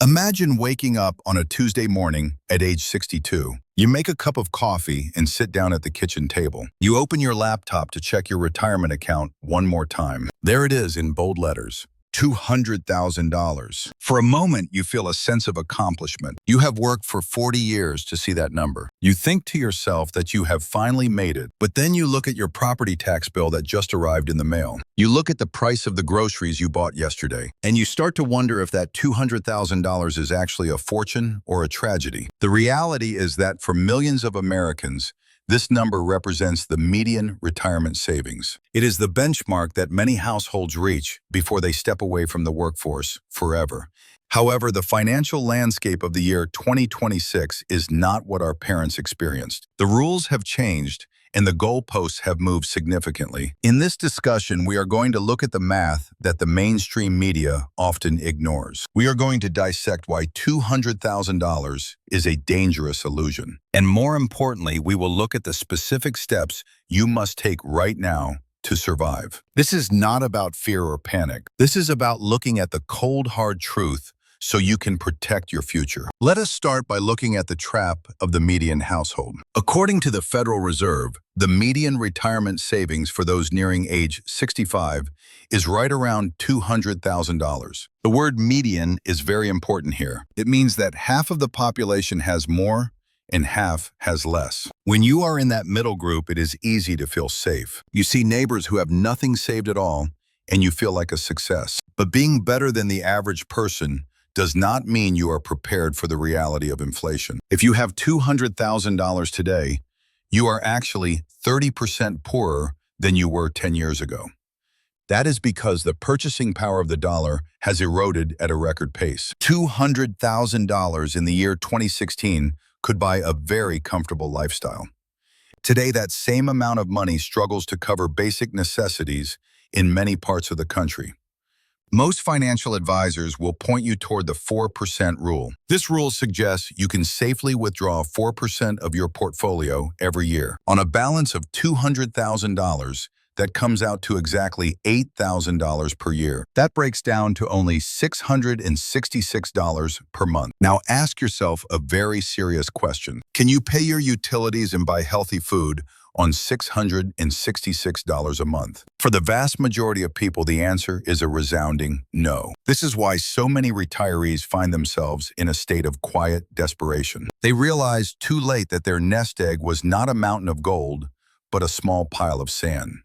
Imagine waking up on a Tuesday morning at age 62. You make a cup of coffee and sit down at the kitchen table. You open your laptop to check your retirement account one more time. There it is in bold letters. $200,000. For a moment, you feel a sense of accomplishment. You have worked for 40 years to see that number. You think to yourself that you have finally made it, but then you look at your property tax bill that just arrived in the mail. You look at the price of the groceries you bought yesterday, and you start to wonder if that $200,000 is actually a fortune or a tragedy. The reality is that for millions of Americans, this number represents the median retirement savings. It is the benchmark that many households reach before they step away from the workforce forever. However, the financial landscape of the year 2026 is not what our parents experienced. The rules have changed, and the goalposts have moved significantly. In this discussion, we are going to look at the math that the mainstream media often ignores. We are going to dissect why $200,000 is a dangerous illusion. And more importantly, we will look at the specific steps you must take right now to survive. This is not about fear or panic. This is about looking at the cold, hard truth so you can protect your future. Let us start by looking at the trap of the median household. According to the Federal Reserve, the median retirement savings for those nearing age 65 is right around $200,000. The word median is very important here. It means that half of the population has more and half has less. When you are in that middle group, it is easy to feel safe. You see neighbors who have nothing saved at all, and you feel like a success. But being better than the average person does not mean you are prepared for the reality of inflation. If you have $200,000 today, you are actually 30% poorer than you were 10 years ago. That is because the purchasing power of the dollar has eroded at a record pace. $200,000 in the year 2016 could buy a very comfortable lifestyle. Today, that same amount of money struggles to cover basic necessities in many parts of the country. Most financial advisors will point you toward the 4% rule. This rule suggests you can safely withdraw 4% of your portfolio every year. On a balance of $200,000, that comes out to exactly $8,000 per year. That breaks down to only $666 per month. Now ask yourself a very serious question. Can you pay your utilities and buy healthy food on $666 a month? For the vast majority of people, the answer is a resounding no. This is why so many retirees find themselves in a state of quiet desperation. They realize too late that their nest egg was not a mountain of gold, but a small pile of sand.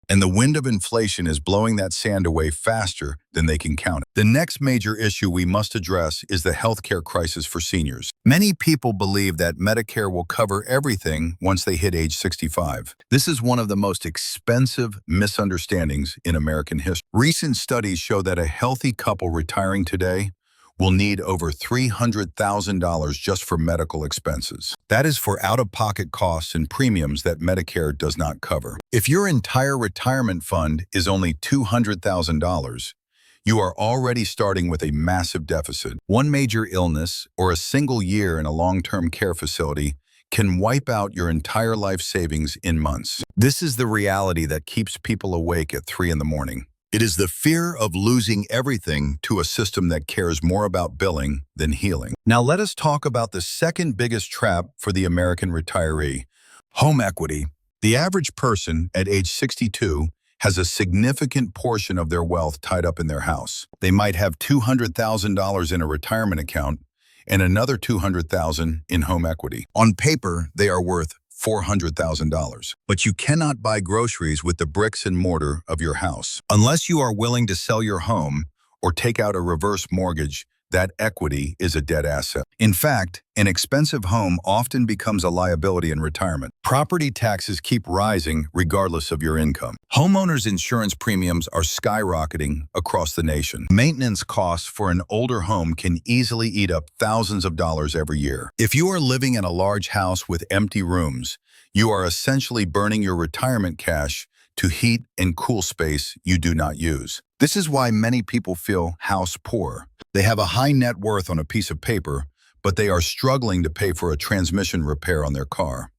And the wind of inflation is blowing that sand away faster than they can count it. The next major issue we must address is the healthcare crisis for seniors. Many people believe that Medicare will cover everything once they hit age 65. This is one of the most expensive misunderstandings in American history. Recent studies show that a healthy couple retiring today will need over $300,000 just for medical expenses. That is for out-of-pocket costs and premiums that Medicare does not cover. If your entire retirement fund is only $200,000, you are already starting with a massive deficit. One major illness or a single year in a long-term care facility can wipe out your entire life savings in months. This is the reality that keeps people awake at 3 in the morning. It is the fear of losing everything to a system that cares more about billing than healing. Now let us talk about the second biggest trap for the American retiree: home equity. The average person at age 62 has a significant portion of their wealth tied up in their house. They might have $200,000 in a retirement account and another $200,000 in home equity. On paper, they are worth $400,000. But you cannot buy groceries with the bricks and mortar of your house. Unless you are willing to sell your home or take out a reverse mortgage, that equity is a dead asset. In fact, an expensive home often becomes a liability in retirement. Property taxes keep rising regardless of your income. Homeowners' insurance premiums are skyrocketing across the nation. Maintenance costs for an older home can easily eat up thousands of dollars every year. If you are living in a large house with empty rooms, you are essentially burning your retirement cash to heat and cool space you do not use. This is why many people feel house poor. They have a high net worth on a piece of paper, but they are struggling to pay for a transmission repair on their car.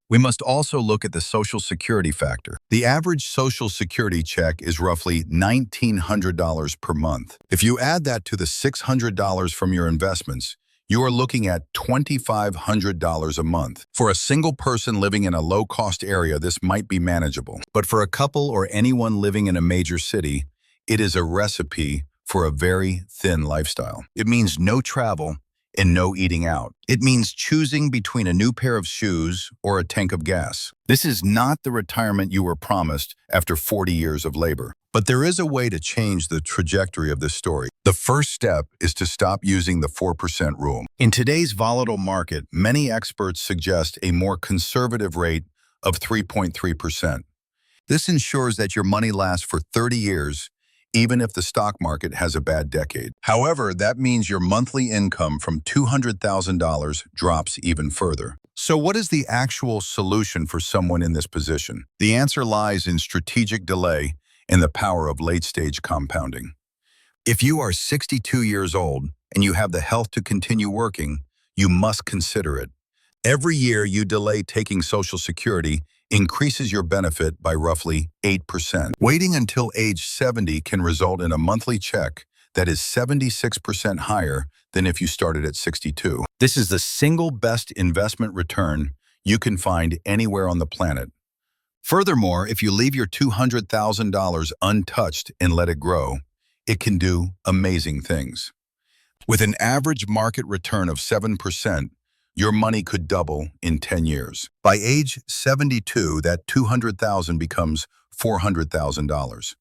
We must also look at the Social Security factor. The average Social Security check is roughly $1,900 per month. If you add that to the $600 from your investments, you are looking at $2,500 a month. For a single person living in a low-cost area, this might be manageable. But for a couple or anyone living in a major city, it is a recipe for a very thin lifestyle. It means no travel and no eating out. It means choosing between a new pair of shoes or a tank of gas. This is not the retirement you were promised after 40 years of labor. But there is a way to change the trajectory of this story. The first step is to stop using the 4% rule. In today's volatile market, many experts suggest a more conservative rate of 3.3%. This ensures that your money lasts for 30 years, even if the stock market has a bad decade. However, that means your monthly income from $200,000 drops even further. So what is the actual solution for someone in this position? The answer lies in strategic delay and the power of late-stage compounding. If you are 62 years old and you have the health to continue working, you must consider it. Every year you delay taking Social Security increases your benefit by roughly 8%. Waiting until age 70 can result in a monthly check that is 76% higher than if you started at 62. This is the single best investment return you can find anywhere on the planet. Furthermore, if you leave your $200,000 untouched and let it grow, it can do amazing things. With an average market return of 7%, your money could double in 10 years. By age 72, that $200,000 becomes $400,000.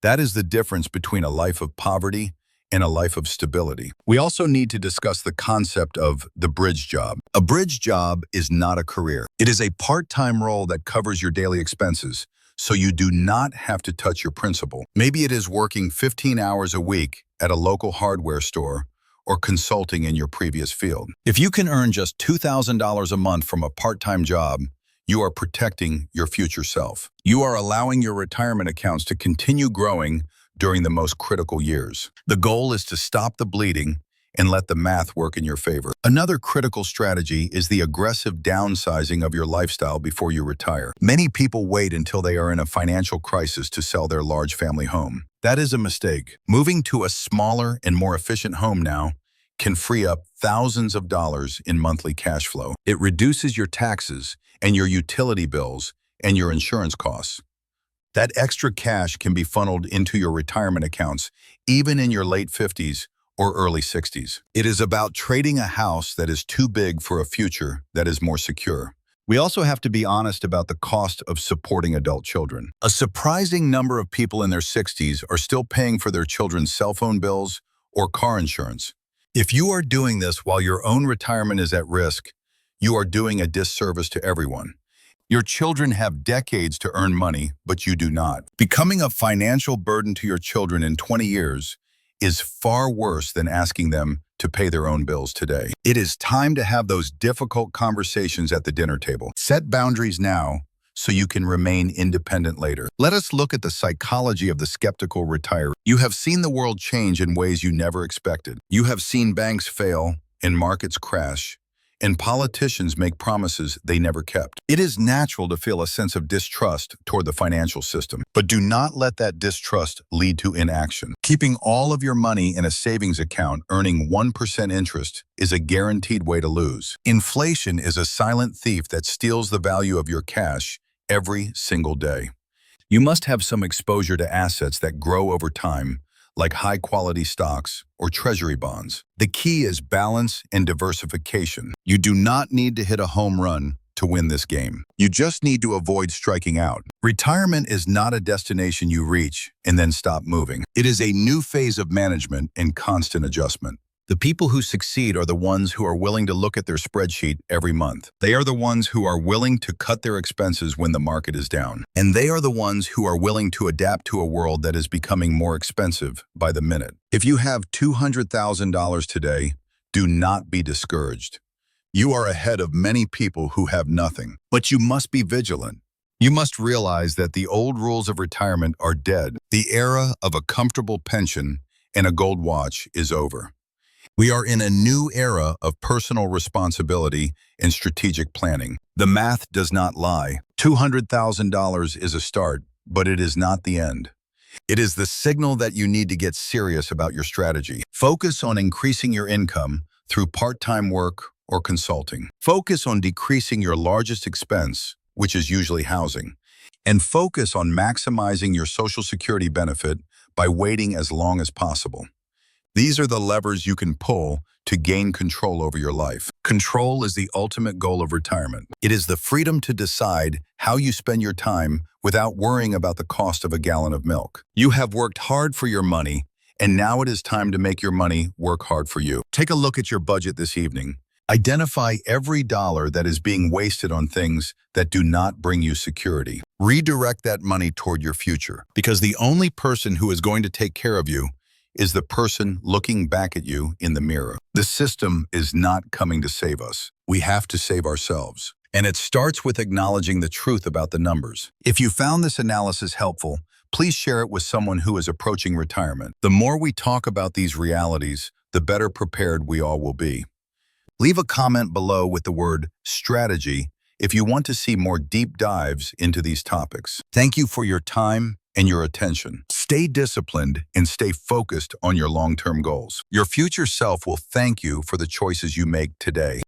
That is the difference between a life of poverty and a life of stability. We also need to discuss the concept of the bridge job. A bridge job is not a career. It is a part-time role that covers your daily expenses, so you do not have to touch your principal. Maybe it is working 15 hours a week at a local hardware store or consulting in your previous field. If you can earn just $2,000 a month from a part-time job, you are protecting your future self. You are allowing your retirement accounts to continue growing during the most critical years. The goal is to stop the bleeding and let the math work in your favor. Another critical strategy is the aggressive downsizing of your lifestyle before you retire. Many people wait until they are in a financial crisis to sell their large family home. That is a mistake. Moving to a smaller and more efficient home now can free up thousands of dollars in monthly cash flow. It reduces your taxes and your utility bills and your insurance costs. That extra cash can be funneled into your retirement accounts, even in your late 50s or early 60s. It is about trading a house that is too big for a future that is more secure. We also have to be honest about the cost of supporting adult children. A surprising number of people in their 60s are still paying for their children's cell phone bills or car insurance. If you are doing this while your own retirement is at risk, you are doing a disservice to everyone. Your children have decades to earn money, but you do not. Becoming a financial burden to your children in 20 years is far worse than asking them to pay their own bills today. It is time to have those difficult conversations at the dinner table. Set boundaries now so you can remain independent later. Let us look at the psychology of the skeptical retiree. You have seen the world change in ways you never expected. You have seen banks fail and markets crash, and politicians make promises they never kept. It is natural to feel a sense of distrust toward the financial system, but do not let that distrust lead to inaction. Keeping all of your money in a savings account earning 1% interest is a guaranteed way to lose. Inflation is a silent thief that steals the value of your cash every single day. You must have some exposure to assets that grow over time, like high-quality stocks or treasury bonds. The key is balance and diversification. You do not need to hit a home run to win this game. You just need to avoid striking out. Retirement is not a destination you reach and then stop moving. It is a new phase of management and constant adjustment. The people who succeed are the ones who are willing to look at their spreadsheet every month. They are the ones who are willing to cut their expenses when the market is down. And they are the ones who are willing to adapt to a world that is becoming more expensive by the minute. If you have $200,000 today, do not be discouraged. You are ahead of many people who have nothing. But you must be vigilant. You must realize that the old rules of retirement are dead. The era of a comfortable pension and a gold watch is over. We are in a new era of personal responsibility and strategic planning. The math does not lie. $200,000 is a start, but it is not the end. It is the signal that you need to get serious about your strategy. Focus on increasing your income through part-time work or consulting. Focus on decreasing your largest expense, which is usually housing. And focus on maximizing your Social Security benefit by waiting as long as possible. These are the levers you can pull to gain control over your life. Control is the ultimate goal of retirement. It is the freedom to decide how you spend your time without worrying about the cost of a gallon of milk. You have worked hard for your money, and now it is time to make your money work hard for you. Take a look at your budget this evening. Identify every dollar that is being wasted on things that do not bring you security. Redirect that money toward your future, because the only person who is going to take care of you is the person looking back at you in the mirror. The system is not coming to save us. We have to save ourselves. And it starts with acknowledging the truth about the numbers. If you found this analysis helpful, please share it with someone who is approaching retirement. The more we talk about these realities, the better prepared we all will be. Leave a comment below with the word strategy if you want to see more deep dives into these topics. Thank you for your time and your attention. Stay disciplined and stay focused on your long-term goals. Your future self will thank you for the choices you make today.